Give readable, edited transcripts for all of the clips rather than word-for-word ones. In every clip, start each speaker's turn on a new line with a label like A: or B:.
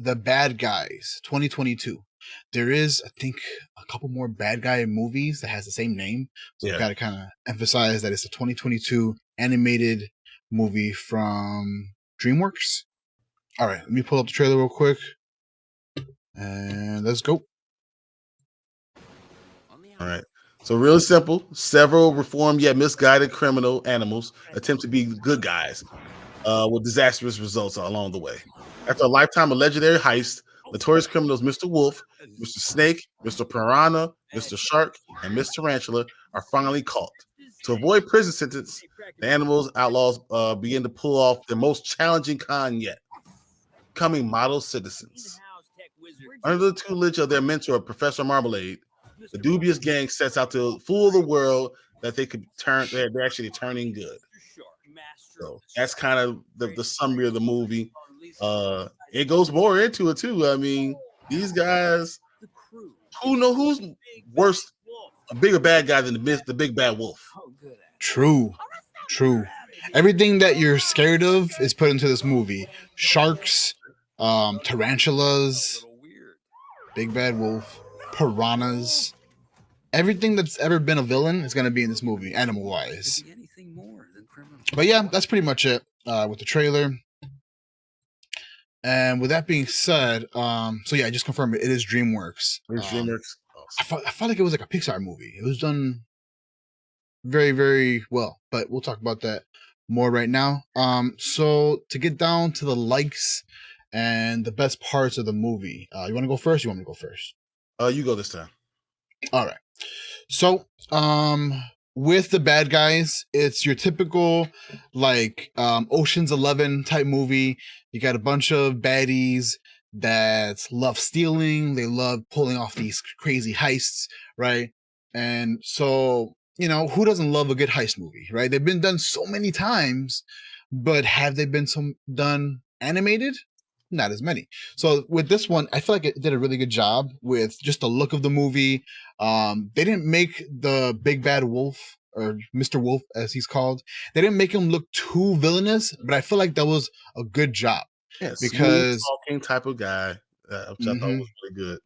A: The Bad Guys 2022. There is, I think, a couple more bad guy movies that has the same name. So we
B: Yeah.
A: got to kind of emphasize that it's a 2022 animated movie from DreamWorks. All right, let me pull up the trailer real quick. And let's go.
B: All right. So really simple. Several reformed yet misguided criminal animals attempt to be good guys with disastrous results along the way. After a lifetime of legendary heists, notorious criminals Mr. Wolf, Mr. Snake, Mr. Piranha, Mr. Shark, and Miss Tarantula are finally caught. To avoid prison sentence, the animals outlaws begin to pull off their most challenging con yet, becoming model citizens. Under the tutelage of their mentor, Professor Marmalade, the dubious gang sets out to fool the world that they could turn. They're actually turning good. So that's kind of the summary of the movie. It goes more into it too. I mean, these guys, who's worse, a bigger bad guy than the big bad wolf?
A: True. Everything that you're scared of is put into this movie. Sharks, tarantulas, big bad wolf, piranhas. Everything that's ever been a villain is going to be in this movie, animal wise. But yeah, that's pretty much it with the trailer. And with that being said, so yeah, I just confirmed it is DreamWorks.
B: It's DreamWorks.
A: I felt like it was like a Pixar movie. It was done very, very well, but we'll talk about that more right now. So to get down to the likes and the best parts of the movie, you want to go first? You want me to go first?
B: You go this time.
A: All right. So, with the bad guys, it's your typical like Ocean's 11 type movie. You got a bunch of baddies that love stealing, they love pulling off these crazy heists, right? And so, who doesn't love a good heist movie, right? They've been done so many times, but have they been done animated? Not as many. So with this one, I feel like it did a really good job with just the look of the movie. They didn't make the big bad wolf, or Mr. Wolf as he's called, they didn't make him look too villainous, but I feel like that was a good job.
B: Yeah,
A: because
B: talking type of guy, which I thought was really good.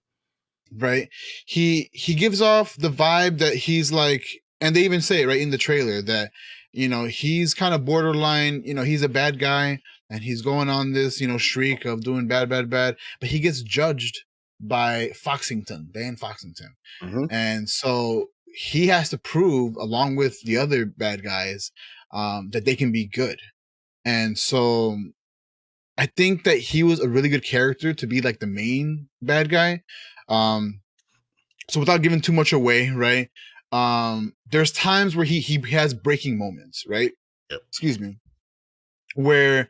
A: Right, he gives off the vibe that he's like, and they even say it right in the trailer that he's kind of borderline, he's a bad guy and he's going on this streak of doing bad, but he gets judged by Dan Foxington. And so he has to prove, along with the other bad guys, that they can be good. And so I think that he was a really good character to be like the main bad guy. So without giving too much away, right? There's times where he has breaking moments, right?
B: Yep.
A: Excuse me. Where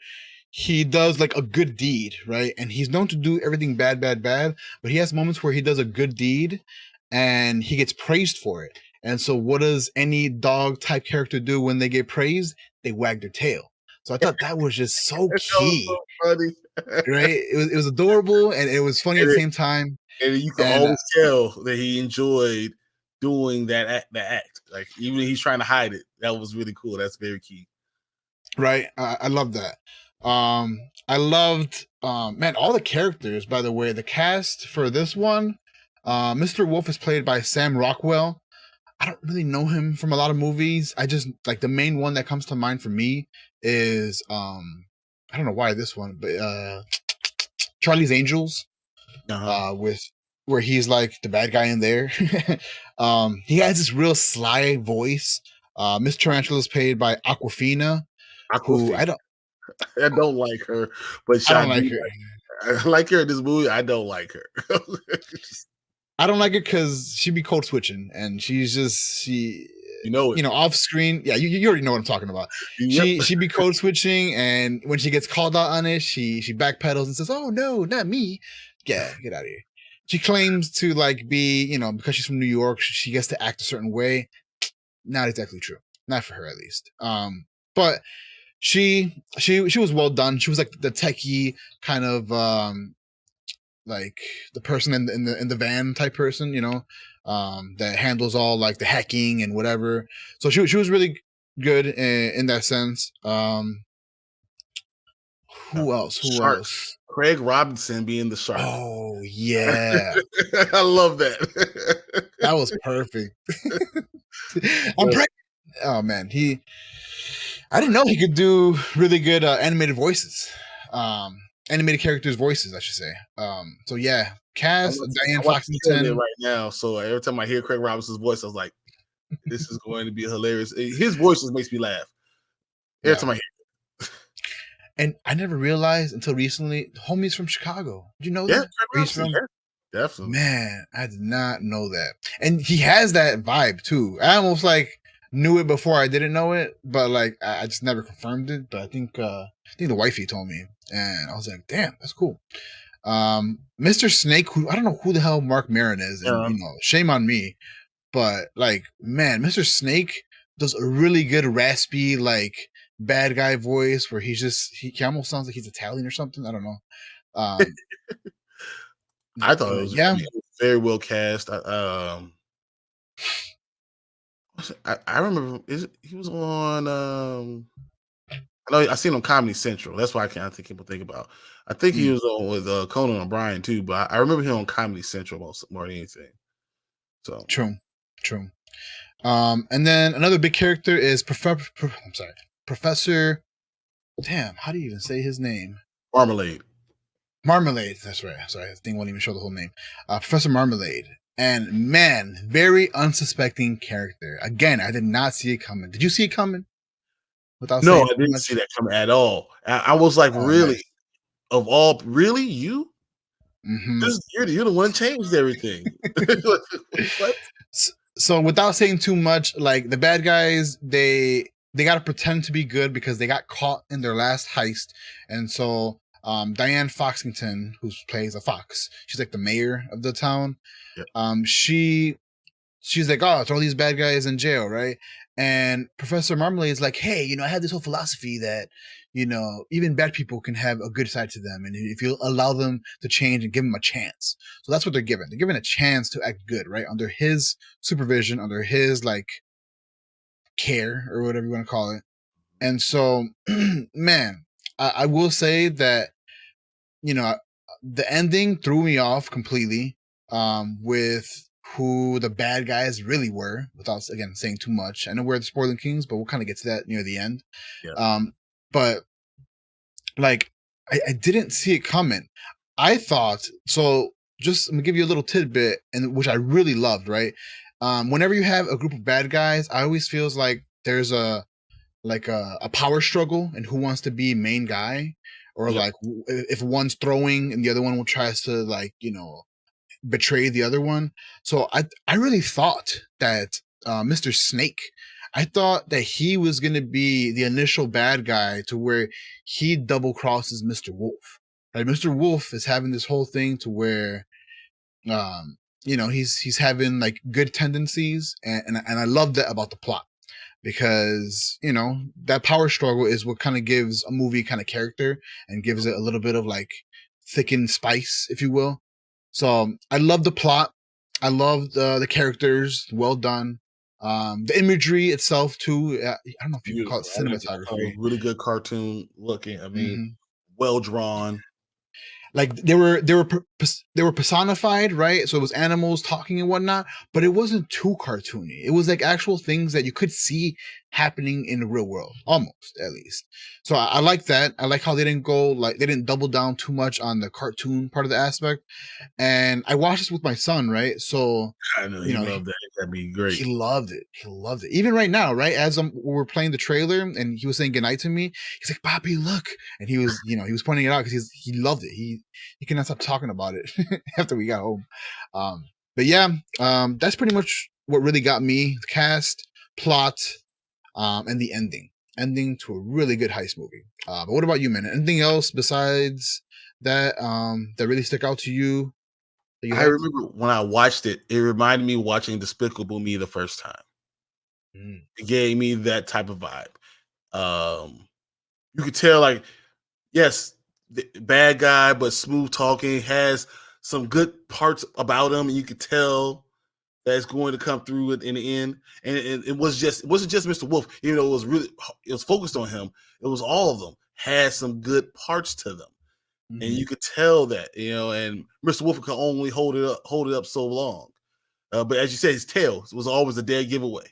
A: he does like a good deed, right? And he's known to do everything bad, but he has moments where he does a good deed and he gets praised for it. And so what does any dog type character do when they get praised? They wag their tail. So I thought that was just so key.
B: So funny.
A: Right? It was adorable and it was funny at the same time.
B: And you can always tell that he enjoyed doing that act. Like even if he's trying to hide it, that was really cool. That's very key.
A: Right. I love that. I loved man, all the characters, by the way. The cast for this one, Mr. Wolf is played by Sam Rockwell. I don't really know him from a lot of movies. I just like the main one that comes to mind for me is I don't know why this one, but Charlie's Angels. With where he's like the bad guy in there. He has this real sly voice. Miss Tarantula is played by Aquafina. Who I
B: don't like her, but
A: I don't like her.
B: I like her in this movie. I don't like her.
A: I don't like her because she be code switching, and she's just off screen. Yeah, you already know what I'm talking about. Yep. She be code switching, and when she gets called out on it, she backpedals and says, "Oh no, not me." Yeah, get out of here. She claims to like be, because she's from New York, she gets to act a certain way. Not exactly true. Not for her, at least. But she was well done. She was like the techie kind of like the person in the van type person, that handles all like the hacking and whatever. So she was really good in that sense. Who else?
B: Craig Robinson being the shark.
A: Oh yeah,
B: I love that.
A: that was perfect. I'm
B: So,
A: pregnant. Oh man, I didn't know he could do really good animated voices. Um, animated characters' voices, I should say. So yeah, cast Diane
B: I'm watching CNN
A: Foxington.
B: right now, so every time I hear Craig Robinson's voice, I was like, "This is going to be hilarious." His voice just makes me laugh every
A: Yeah,
B: time I hear.
A: and I never realized until recently, homie's from Chicago. Did you know
B: Yeah,
A: that?
B: Craig
A: Where he's
B: Robinson.
A: from?
B: Yeah, definitely.
A: Man, I did not know that. And he has that vibe too. I almost like knew it before I didn't know it, but like I just never confirmed it. But I think the wifey told me, and I was like, damn, that's cool. Mr. Snake, who I don't know who the hell Mark Maron is, and
B: Yeah,
A: shame on me, but like, man, Mr. Snake does a really good raspy, like bad guy voice where he almost sounds like he's Italian or something. I don't know. Um,
B: I thought it
A: but
B: was. I
A: yeah,
B: mean, it was very well cast. I remember he was on. I know I seen him on Comedy Central. That's why I can't think people think about. I think he
A: mm,
B: was on with Conan O'Brien too, but I remember him on Comedy Central more than anything. So
A: true, true. And then another big character is Professor. Damn, how do you even say his name?
B: Marmalade.
A: Marmalade. That's right. Sorry, the thing won't even show the whole name. Professor Marmalade. And man, very unsuspecting character. Again, I did not see it coming. Did you see it coming? Without
B: No,
A: saying
B: I
A: too
B: didn't see
A: much.
B: that coming at all. I was like,
A: Oh,
B: really?
A: nice.
B: Of all, really you?
A: Hmm.
B: You're the one that changed everything. What?
A: So without saying too much, like the bad guys, they got to pretend to be good because they got caught in their last heist, and so Diane Foxington, who plays a fox, she's like the mayor of the town.
B: Yeah.
A: She's like, oh, throw these bad guys in jail, right? And Professor Marmalade is like, hey, I have this whole philosophy that, even bad people can have a good side to them. And if you allow them to change and give them a chance. So that's what they're given. They're given a chance to act good, right? Under his supervision, under his like care or whatever you want to call it. And so, man, I will say that, you know, the ending threw me off completely with who the bad guys really were, without again saying too much. I know we're the spoiling kings, but we'll kind of get to that near the end.
B: Yeah.
A: But like, I didn't see it coming. I thought so. Just I'm gonna give you a little tidbit, and which I really loved. Right, whenever you have a group of bad guys, I always feels like there's a power struggle and who wants to be main guy, or
B: Yep.
A: like if one's throwing and the other one will tries to like betray the other one. So I really thought that Mr. Snake, I thought that he was gonna be the initial bad guy to where he double crosses Mr. Wolf. Right, Mr. Wolf is having this whole thing to where he's having like good tendencies, and I love that about the plot because that power struggle is what kind of gives a movie kind of character and gives it a little bit of like thickened spice, if you will. So I love the plot. I love the characters. Well done. The imagery itself too. I don't know if you can call it
B: Beautiful. I thought it was
A: cinematography.
B: really good cartoon looking. I mean,
A: Hmm.
B: well drawn.
A: Like they were personified, right? So it was animals talking and whatnot, but it wasn't too cartoony. It was like actual things that you could see happening in the real world, almost at least. So I like that. I like how they didn't double down too much on the cartoon part of the aspect. And I watched this with my son, right? So
B: I know
A: you
B: he
A: know
B: loved that. That'd be great.
A: he loved it. He loved it. Even right now, right? As we're playing the trailer and he was saying goodnight to me, he's like, Bobby, look. And he was pointing it out because he loved it. He could not stop talking about it after we got home. But yeah, that's pretty much what really got me. The cast, plot, and the ending. Ending to a really good heist movie. But what about you, man? Anything else besides that that really stuck out to you that you
B: I
A: liked?
B: remember when I watched it, it reminded me of watching Despicable Me the first time.
A: Mm,
B: It gave me that type of vibe. Um, you could tell, like, yes, the bad guy, but smooth talking, has some good parts about him, and you could tell that's going to come through in the end. And it wasn't just Mr. Wolf, even though it was focused on him. It was all of them had some good parts to them. and
A: Mhm.
B: you could tell that, and Mr. Wolf could only hold it up so long. But as you said, his tail was always a dead giveaway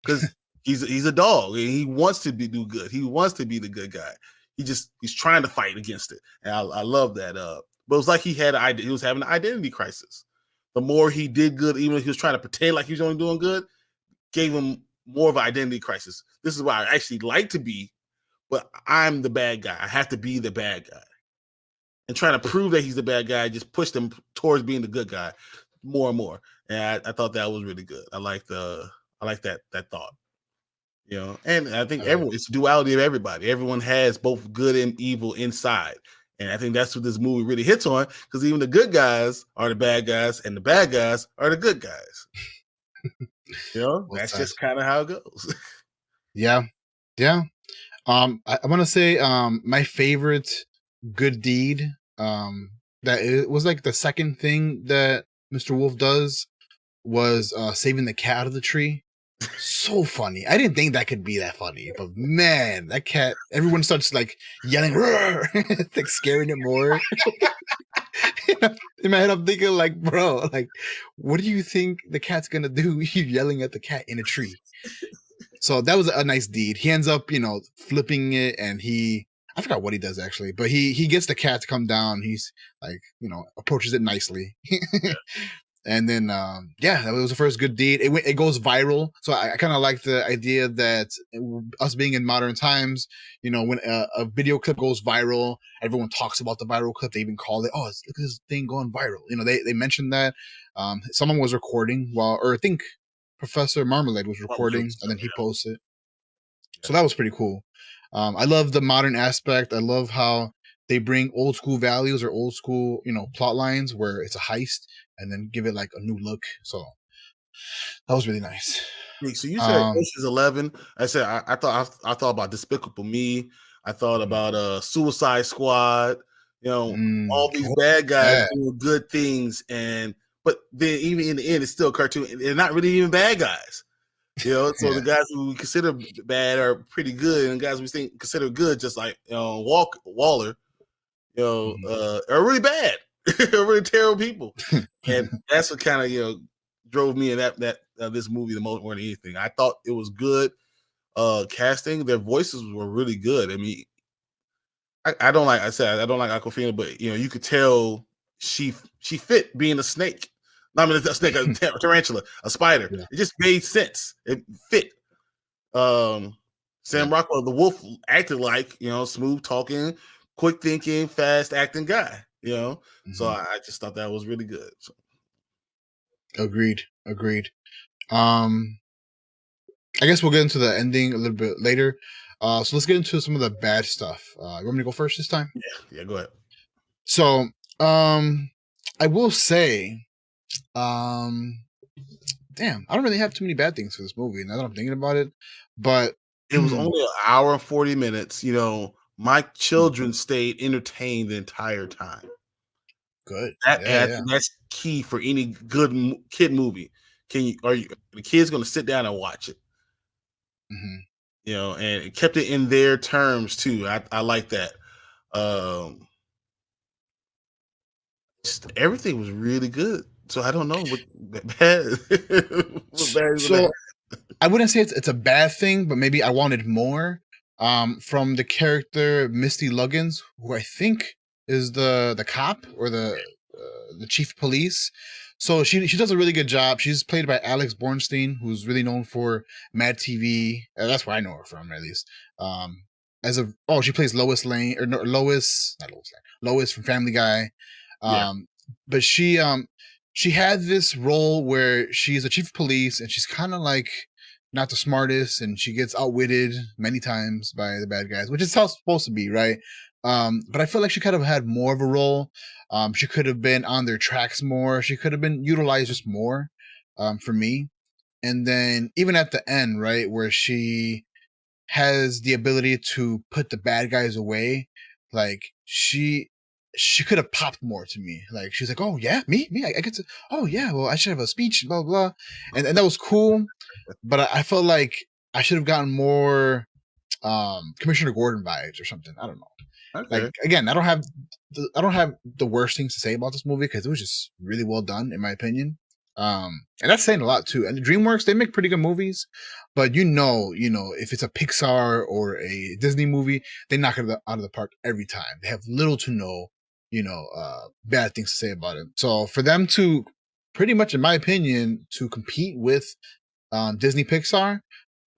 B: because he's a dog and he wants to do good. He wants to be the good guy. He's trying to fight against it, and I love that. But it was like he was having an identity crisis. The more he did good, even if he was trying to pretend like he was only doing good, gave him more of an identity crisis. This is why I actually like to be, but I'm the bad guy. I have to be the bad guy. And trying to prove that he's the bad guy just pushed him towards being the good guy more and more. And I thought that was really good. I like that thought. And I think
A: Uh,
B: it's the duality of everybody. Everyone has both good and evil inside. And I think that's what this movie really hits on, because even the good guys are the bad guys and the bad guys are the good guys.
A: well
B: That's
A: said.
B: just kind of how it goes.
A: Yeah, yeah. I want to say my favorite good deed that it was like the second thing that Mr. Wolf does was saving the cat out of the tree. So funny. I didn't think that could be that funny, but man, that cat, everyone starts like yelling, "Roar!" like scaring it more. In my head, I'm thinking, like, bro, like, what do you think the cat's gonna do? You yelling at the cat in a tree. So that was a nice deed. He ends up, flipping it, and I forgot what he does actually, but he gets the cat to come down. He's like, approaches it nicely. And then, yeah, that was the first good deed. It goes viral, so I kind of like the idea that us being in modern times, when a video clip goes viral, everyone talks about the viral clip. They even call it, "Oh, look at this thing going viral." They mentioned that someone was recording or I think Professor Marmalade was recording, and then he posted. So that was pretty cool. I love the modern aspect. I love how they bring old school values or old school, plot lines where it's a heist and then give it like a new look. So that was really nice.
B: So you said
A: Um,
B: Ocean's 11. I said I thought about Despicable Me. I thought
A: mhm.
B: about Suicide Squad. All these
A: Oh,
B: bad guys
A: yeah.
B: doing good things, but then even in the end, it's still a cartoon. They're not really even bad guys. So
A: Yeah.
B: the guys who we consider bad are pretty good, and guys we think consider good, just like Waller,
A: Mhm.
B: are really bad, are really terrible people, and that's what kind of drove me in that this movie the most more than anything. I thought it was good casting. Their voices were really good. I mean, I don't like I said I don't like Aquafina, but you could tell she fit being a snake. I mean, a snake, a tarantula, a spider.
A: Yeah.
B: It just made sense. It fit. Um,
A: Yeah.
B: Sam Rockwell, the wolf, acted like smooth talking, quick thinking, fast acting guy. So
A: Mhm.
B: I just thought that was really good. So,
A: Agreed. Agreed. Um, I guess we'll get into the ending a little bit later. So let's get into some of the bad stuff. You want me to go first this time?
B: yeah, go ahead.
A: So, I will say, um, damn, I don't really have too many bad things for this movie now that I'm thinking about it. But
B: It was only an hour and 40 minutes. My
A: good.
B: children stayed entertained the entire time. And
A: Yeah,
B: I
A: yeah.
B: think that's key for any good kid movie. The kids going to sit down and watch it?
A: Hmm.
B: And it kept it in their terms too. I like that. Um, just everything was really good. So I don't know what bad, what bad is that.
A: So I wouldn't say it's a bad thing, but maybe I wanted more from the character Misty Loggins, who I think is the cop or the chief of police. So she does a really good job. She's played by Alex Bornstein, who's really known for Mad TV. That's where I know her from, at least. Um, she plays Lois Lane or no, Lois, not Lois Lane, Lois from Family Guy.
B: Yeah,
A: Um, but she had this role where she's a chief of police and she's kind of like not the smartest, and she gets outwitted many times by the bad guys, which is how it's supposed to be, right? But I feel like she kind of had more of a role. She could have been on their tracks more. She could have been utilized just more, for me. And then even at the end, right, where she has the ability to put the bad guys away, like she could have popped more to me. Like she's like, "Oh yeah, me, I get to. Oh yeah, well I should have a speech, blah blah," and that was cool. But I felt like I should have gotten more Commissioner Gordon vibes or something. I don't know.
B: Okay.
A: Like again, I don't have the worst things to say about this movie because it was just really well done in my opinion. And that's saying a lot too. And the DreamWorks, they make pretty good movies, but if it's a Pixar or a Disney movie, they knock it out of the park every time. They have little to no, bad things to say about it. So for them to pretty much, in my opinion, to compete with Disney Pixar,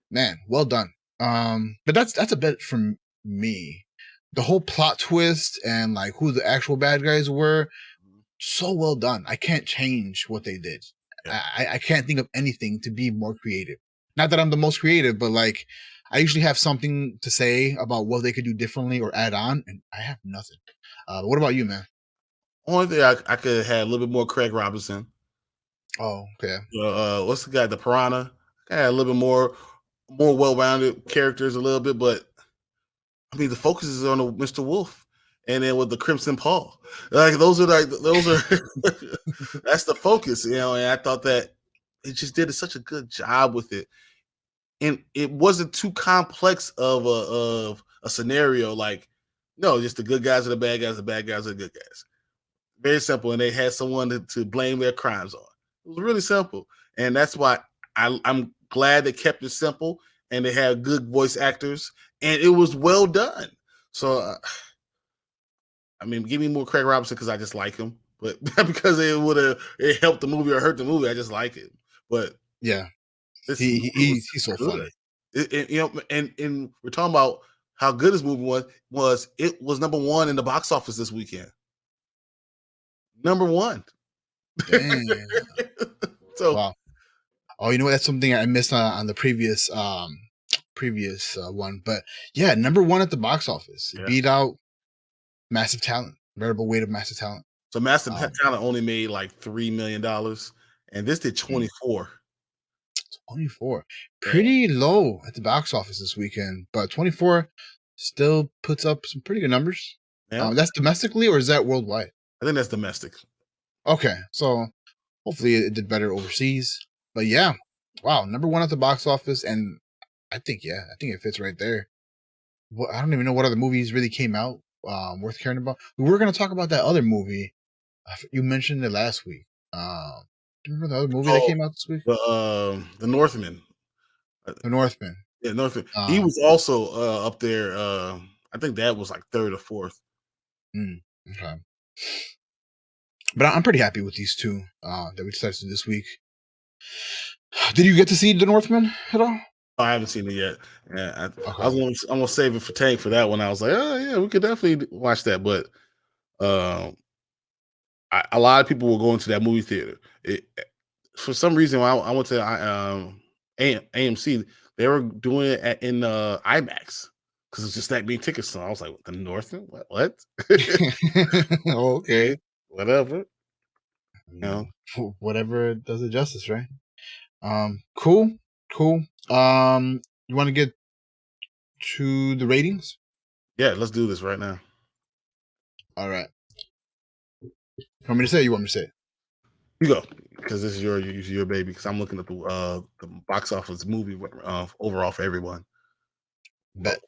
A: man, well done. But that's a bit from me. The whole plot twist and like who the actual bad guys were, so well done. I can't change what they did.
B: Yeah.
A: I can't think of anything to be more creative. Not that I'm the most creative, but like I usually have something to say about what they could do differently or add on, and I have nothing. What about you, man?
B: Only thing I could have had a little bit more Craig Robinson.
A: Oh, okay.
B: What's the guy? The Piranha. I had a little bit more well-rounded characters, a little bit, but I mean, the focus is on Mr. Wolf, and then with the Crimson Paw. Like those are that's the focus, And I thought that it just did such a good job with it, and it wasn't too complex of a scenario. Like, no, just the good guys are the bad guys, the bad guys are the good guys. Very simple, and they had someone to blame their crimes on. It was really simple, and that's why I'm glad they kept it simple, and they had good voice actors, and it was well done. So, I mean, give me more Craig Robinson because I just like him, but because it helped the movie or hurt the movie, I just like it. But
A: Yeah,
B: this movie was
A: he's so
B: good.
A: funny.
B: And we're talking about how good this movie was. It was number one in the box office this weekend. Number one.
A: Damn.
B: So
A: Wow. Oh, you know what? That's something I missed on the previous one. But yeah, number one at the box office. It
B: yeah.
A: beat out Massive Talent, Variable Weight of Massive Talent.
B: So Massive
A: Um,
B: Talent only made like $3 million, and this did 24.
A: 24.
B: Yeah,
A: Pretty low at the box office this weekend, but 24 still puts up some pretty good numbers.
B: yeah.
A: That's domestically or is that worldwide?
B: I think that's domestic.
A: Okay, so hopefully it did better overseas. But yeah, wow, number one at the box office, and I think it fits right there. I don't even know what other movies really came out worth caring about. We were going to talk about that other movie. You mentioned it last week. Do you remember the other movie that
B: Oh,
A: came out this week?
B: the Northmen.
A: The Northman.
B: Yeah, Northmen. He
A: Um,
B: was also up there. I think that was like third or fourth.
A: okay. But I'm pretty happy with these two that we decided to do this week. Did you get to see The Northman at all?
B: Oh, I haven't seen it yet. Yeah,
A: Okay.
B: I'm gonna save it for Tank for that one. I was like, oh yeah, we could definitely watch that. But um, a lot of people will go into that movie theater. For some reason, when I went to AMC, they were doing it in IMAX because it's just that many tickets. So I was like, the Northman, what?
A: Okay.
B: Okay, whatever.
A: I
B: You know,
A: mean, whatever does it justice, right? Cool, cool. You want to get to the ratings?
B: yeah. Let's do this right now.
A: All right. You want me to say it? You want me to say it?
B: You go because this is your baby. Because I'm looking at the box office movie overall for everyone.
A: Bet.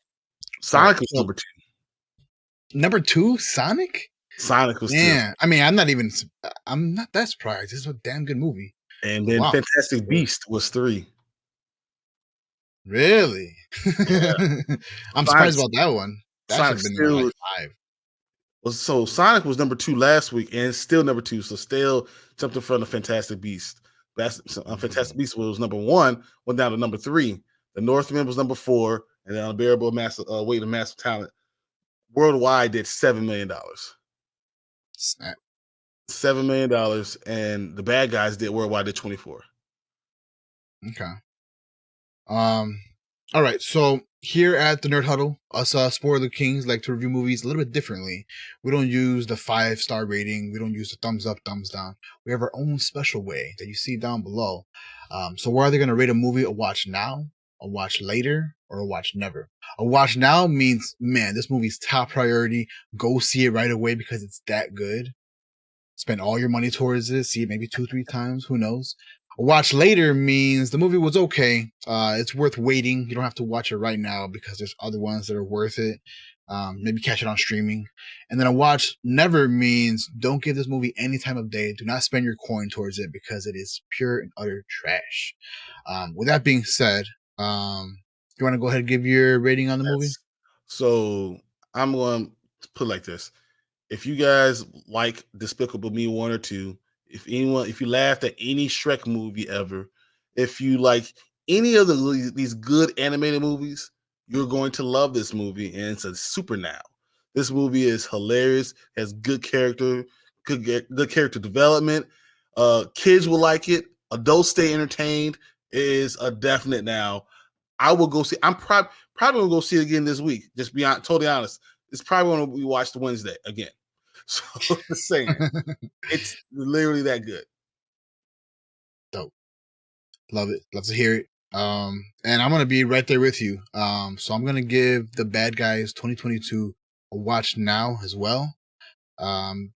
A: All right.
B: Sonic was
A: So
B: number two.
A: number two, Sonic.
B: Sonic was two,
A: Yeah. I mean, I'm not that surprised. This is a damn good movie.
B: and
A: But
B: then
A: wow.
B: Fantastic Beast was three.
A: Really?
B: Yeah,
A: I'm
B: Sonic,
A: surprised about that one. That should
B: Sonic
A: have been like
B: still
A: five.
B: so Sonic was number two last week, and it's still number two. So still jumped in front of Fantastic Beast. That's
A: Mhm.
B: Fantastic Beast was number one, went down to number three. The Northman was number four, and then Unbearable Massive Weight of Massive Talent worldwide did $7 million.
A: Snap.
B: $7 million, and the bad guys did worldwide did 24.
A: Okay. Um. All right. So here at the Nerd Huddle, us spoiler kings like to review movies a little bit differently. We don't use the 5-star rating. We don't use the thumbs up, thumbs down. We have our own special way that you see down below. So we're either gonna rate a movie a watch now, a watch later, or a watch never. A watch now means, man, this movie's top priority. Go see it right away because it's that good. Spend all your money towards it, see it maybe 2-3 times, who knows. Watch later means the movie was okay. It's worth waiting. You don't have to watch it right now because there's other ones that are worth it. Maybe catch it on streaming. And then a watch never means don't give this movie any time of day. Do not spend your coin towards it because it is pure and utter trash. With that being said, you want to go ahead and give your rating on the movie?
B: Yes. So I'm going to put it like this: if you guys like Despicable Me 1 or 2, if you laughed at any Shrek movie ever, if you like any of these good animated movies, you're going to love this movie, and it's a super now. This movie is hilarious, has good character, good character development. Kids will like it. Adults stay entertained. It is a definite now. I will go see. Probably gonna go see it again this week. Just be totally honest. It's probably gonna be watched Wednesday again. So just saying, it's literally that good.
A: Dope. Love it. Love to hear it. And I'm gonna be right there with you. So I'm gonna give The Bad Guys 2022 a watch now as well.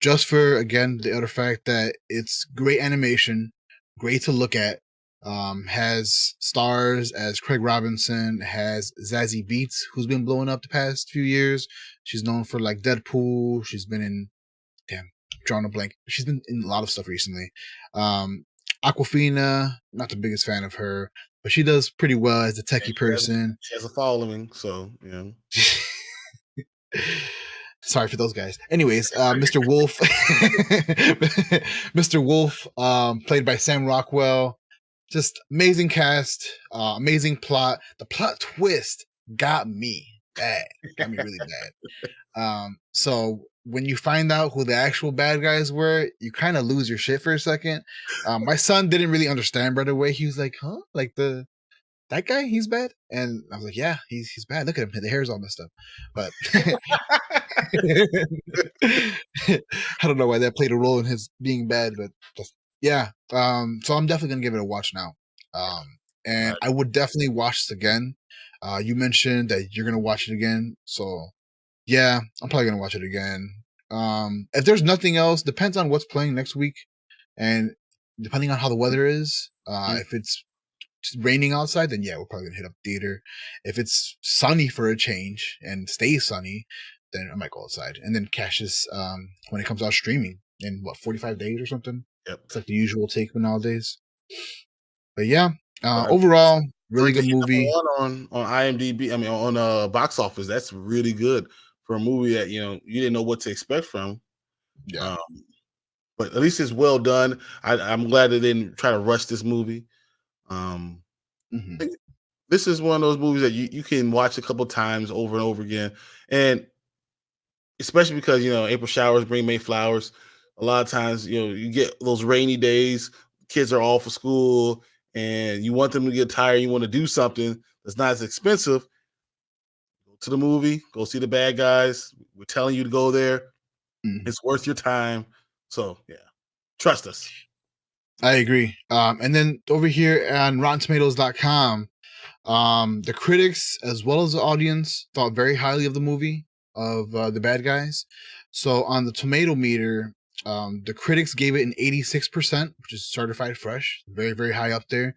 A: Just for again the other fact that it's great animation, great to look at. Has stars as Craig Robinson, has Zazie Beetz, who's been blowing up the past few years. She's known for like Deadpool. She's been in damn, I'm drawing a blank. She's been in a lot of stuff recently. Um, Aquafina, not the biggest fan of her, but she does pretty well as the
B: And
A: techie person.
B: she has a following, so you know.
A: Sorry for those guys. Anyways, Mr. Wolf, Mr. Wolf, played by Sam Rockwell. Just amazing cast, amazing plot. The plot twist got me bad, got me really bad. So when you find out who the actual bad guys were, you kind of lose your shit for a second. My son didn't really understand right away. He was like, "Huh? Like that guy? He's bad?" And I was like, "Yeah, he's bad. Look at him. The hair's all messed up." But I don't know why that played a role in his being bad, but yeah. So I'm definitely gonna give it a watch now. And I would definitely watch this again. You mentioned that you're gonna watch it again, so yeah, I'm probably gonna watch it again. If there's nothing else, depends on what's playing next week, and depending on how the weather is. If it's raining outside, then yeah, we're probably gonna hit up theater. If it's sunny for a change and stays sunny, then I might go outside and then catch this when it comes out streaming in what 45 days or something.
B: Yep.
A: It's like the usual take nowadays. But yeah,
B: Uh,
A: overall, really
B: to
A: good
B: hit
A: movie.
B: number 1 on IMDb. I mean, on box office. That's really good for a movie that you didn't know what to expect from.
A: Yeah.
B: Um, but at least it's well done. I'm glad they didn't try to rush this movie. Um,
A: Hmm.
B: this is one of those movies that you can watch a couple times over and over again, and especially because April showers bring May flowers. A lot of times, you get those rainy days. Kids are all for school, and you want them to get tired. You want to do something that's not as expensive. Go to the movie. Go see the bad guys. We're telling you to go there.
A: Hmm.
B: It's worth your time. So yeah, trust us.
A: I agree. And then over here on RottenTomatoes.com, the critics as well as the audience thought very highly of the movie of the bad guys. So on the tomato meter, the critics gave it an 86%, which is certified fresh, very very high up there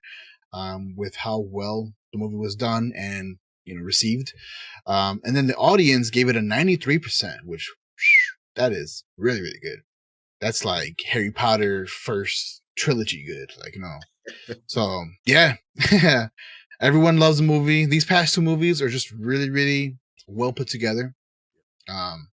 A: with how well the movie was done and received. And then the audience gave it a 93%, which that is really really good. That's like Harry Potter first trilogy good, like So yeah, everyone loves the movie. These past two movies are just really, really well put together. Um,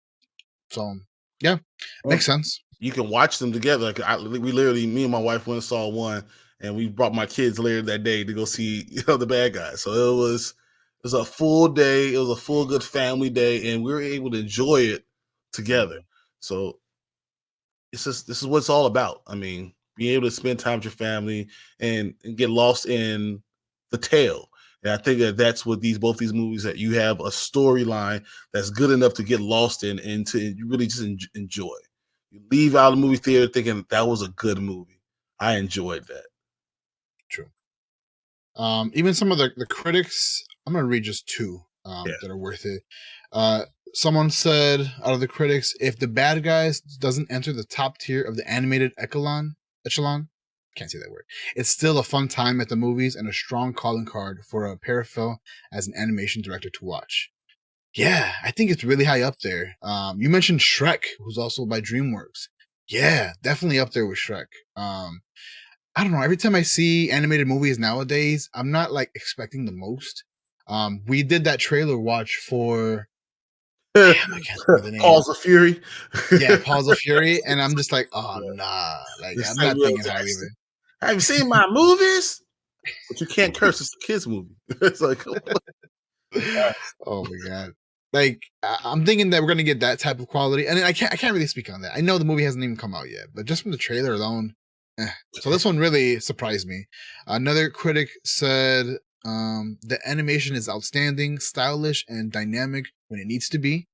A: so yeah,
B: Well,
A: makes sense.
B: you can watch them together. Like we literally, me and my wife went and saw one, and we brought my kids later that day to go see the bad guys. So it was a full day. It was a full good family day, and we were able to enjoy it together.
A: Mhm.
B: So this is what it's all about. I mean, being able to spend time with your family and get lost in the tale. And I think that's what both these movies, that you have a storyline that's good enough to get lost in and to really just enjoy. You leave out of the movie theater thinking that was a good movie. I enjoyed that.
A: True. Even some of the critics, I'm gonna read just two
B: Yeah.
A: that are worth it. Uh, Someone said out of the critics, if the bad guys doesn't enter the top tier of the animated echelon, can't say that word. It's still a fun time at the movies and a strong calling card for a paraphil as an animation director to watch. Yeah, I think it's really high up there. You mentioned Shrek, who's also by DreamWorks. Yeah, definitely up there with Shrek. I don't know. Every time I see animated movies nowadays, I'm not like expecting the most. We did that trailer watch for damn, I can't think of the name.
B: Paws of Fury.
A: Yeah, Paws of Fury, and I'm just like, oh nah, like
B: The
A: I'm not
B: Samuel
A: thinking highly of
B: Jackson.
A: it.
B: Have you seen my movies? But you can't curse. It's a kids movie. It's like,
A: Oh my god. Like I'm thinking that we're gonna get that type of quality, and I can't really speak on that. I know the movie hasn't even come out yet, but just from the trailer alone, eh. So this one really surprised me. Another critic said the animation is outstanding, stylish, and dynamic when it needs to be.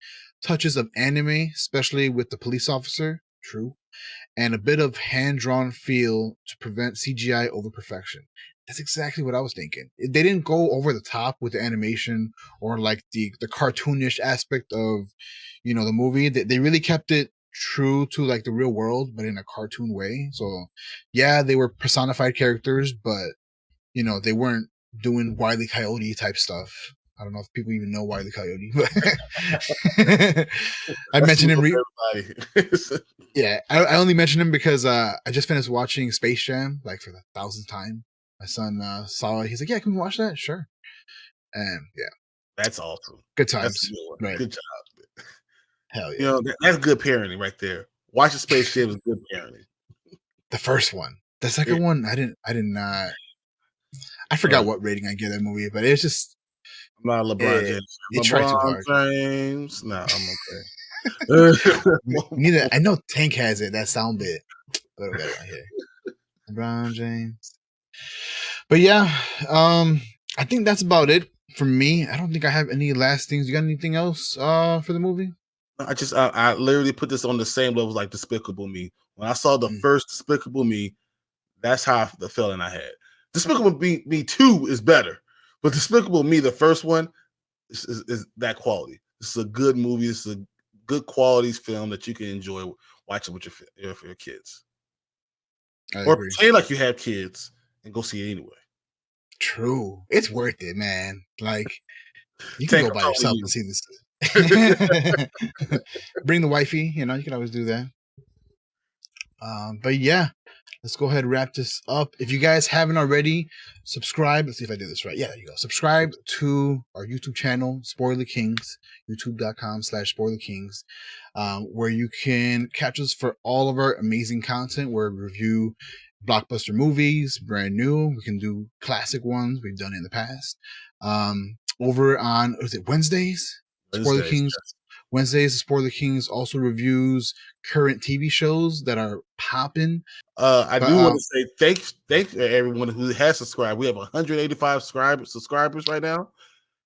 A: Touches of anime, especially with the police officer, true, and a bit of hand-drawn feel to prevent CGI over perfection. That's exactly what I was thinking. They didn't go over the top with the animation or like the cartoonish aspect of, the movie. They really kept it true to like the real world, but in a cartoon way. So, yeah, they were personified characters, but they weren't doing Wile E. Coyote type stuff. I don't know if people even know Wile E. Coyote, but I
B: that's the
A: mentioned him.
B: movie for everybody.
A: Yeah, I only mentioned him because I just finished watching Space Jam like for the thousandth time. My son saw it. He's like, "Yeah, can we watch that?" Sure. And yeah,
B: That's awesome.
A: good
B: That's a
A: times.
B: good one.
A: Right.
B: Good job.
A: Hell
B: You
A: yeah.
B: know, that's good parenting right there. Watching Space Jam is good parenting.
A: The first one. The
B: It,
A: second one, I did not. I
B: uh,
A: forgot what rating I gave that movie, but it's just
B: I'm not a LeBron
A: it,
B: James.
A: it tried too
B: LeBron
A: hard.
B: James. No, I'm okay.
A: Neither I know Tank has it that sound bit, but I don't got it right here. LeBron James. But yeah, I think that's about it for me. I don't think I have any last things. You got anything else for the movie?
B: I literally put this on the same level like Despicable Me. When I saw the
A: Mm,
B: first Despicable Me, that's how the feeling I had. Despicable Me 2 is better, but Despicable Me, the first one, is that quality. This is a good movie. This is a good quality film that you can enjoy watching with your kids.
A: I
B: Or
A: agree.
B: pretend like you have kids and go see it anyway.
A: True. It's worth it, man. Like you can
B: Tank,
A: go
B: I'm
A: by
B: talking
A: yourself
B: to
A: and see this.
B: you.
A: Bring the wifey, you can always do that. But yeah, let's go ahead and wrap this up. If you guys haven't already, subscribe. Let's see if I did this right. Yeah, there you go. Subscribe to our YouTube channel, Spoiler Kings, youtube.com/Spoiler Kings, where you can catch us for all of our amazing content where we review blockbuster movies, brand new. We can do classic ones we've done in the past. Over on, was it Wednesdays? Spoiler
B: Wednesdays.
A: Kings Wednesdays, the Spoiler Kings also reviews current TV shows that are popping.
B: I
A: But
B: do want to say thank everyone who has subscribed. We have 185 subscribers right now,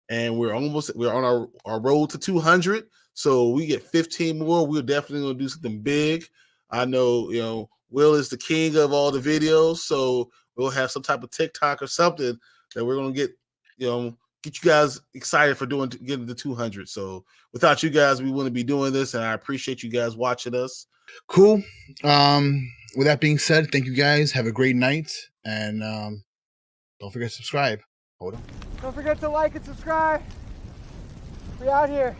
B: and we're on our road to 200. So we get 15 more. We're definitely gonna do something big. I know, Will is the king of all the videos, so we'll have some type of TikTok or something that we're gonna get you guys excited for getting to 200. So without you guys, we wouldn't be doing this, and I appreciate you guys watching us.
A: cool. With that being said, thank you guys. Have a great night, and don't forget to subscribe. Hold on.
C: Don't forget to like and subscribe. We out here.